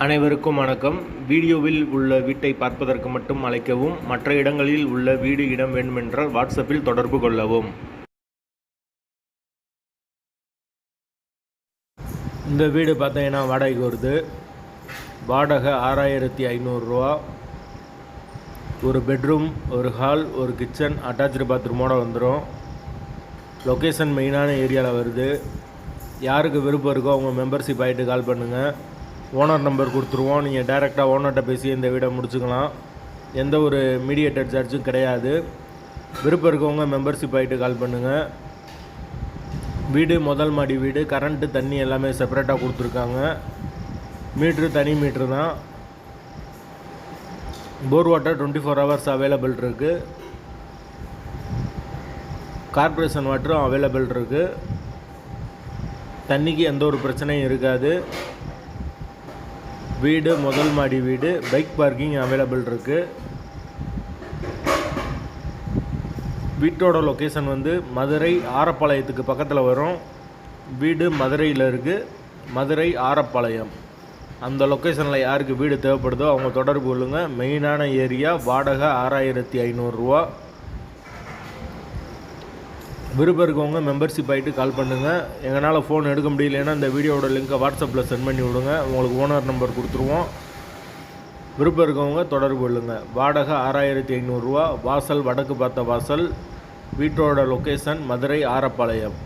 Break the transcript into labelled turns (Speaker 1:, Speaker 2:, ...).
Speaker 1: அனைவருக்கும் வணக்கம். வீடியோவில் உள்ள வீட்டை பார்ப்பதற்கு மட்டும் அழைக்கவும். மற்ற இடங்களில் உள்ள வீடு இடம் வேண்டுமென்றால் வாட்ஸ்அப்பில் தொடர்பு கொள்ளவும். இந்த வீடு பார்த்தீங்கன்னா வாடகைக்கு வருது. வாடகை 6500 ரூபா. ஒரு பெட்ரூம், ஒரு ஹால், ஒரு கிச்சன், அட்டாச்சு பாத்ரூமோடு வந்துடும். லொக்கேஷன் மெயினான ஏரியாவில் வருது. யாருக்கு விருப்பம் இருக்கோ அவங்க மெம்பர்ஷிப் ஆகிட்டு கால் பண்ணுங்கள். ஓனர் நம்பர் கொடுத்துருவோம். நீங்கள் டைரெக்டாக ஓனர்கிட்ட பேசி இந்த வீடை முடிச்சுக்கலாம். எந்த ஒரு மீடியேட்டர் சார்ஜும் கிடையாது. விருப்பம் இருக்கவங்க மெம்பர்ஷிப் ஆகிட்டு கால் பண்ணுங்கள். வீடு முதல் மாடி வீடு. கரண்ட்டு தண்ணி எல்லாமே செப்பரேட்டாக கொடுத்துருக்காங்க. மீட்ரு தனி மீட்ரு தான். போர் வாட்டர் 24 ஹவர்ஸ் அவைலபிள் இருக்குது. கார்பரேஷன் வாட்டரும் அவைலபிள் இருக்குது. தண்ணிக்கு எந்த ஒரு பிரச்சனையும் இருக்காது. வீடு முதல் மாடி வீடு. பைக் பார்க்கிங் அவைலபிள் இருக்குது. வீட்டோட லொக்கேஷன் மதுரை ஆரப்பாளையத்துக்கு பக்கத்தில் வரும். வீடு மதுரையில் இருக்குது. மதுரை ஆரப்பாளையம். அந்த லொக்கேஷனில் யாருக்கு வீடு தேவைப்படுதோ அவங்க தொடர்பு கொள்ளுங்க. மெயினான ஏரியா. வாடகை 6500 ரூபா. விருப்பம் இருக்கவங்க மெம்பர்ஷிப் ஆகிட்டு கால் பண்ணுங்கள். எங்களால் ஃபோன் எடுக்க முடியலன்னா இந்த வீடியோட லிங்க்கை வாட்ஸ்அப்பில் சென்ட் பண்ணி விடுங்க. உங்களுக்கு ஓனர் நம்பர் கொடுத்துருவோம். விருப்பம் இருக்கவங்க தொடர்பு கொள்ளுங்கள். வாடகை 6500 ரூபா. வாசல் வடக்கு பார்த்த வாசல். வீட்டோட லொக்கேஷன் மதுரை ஆரப்பாளையம்.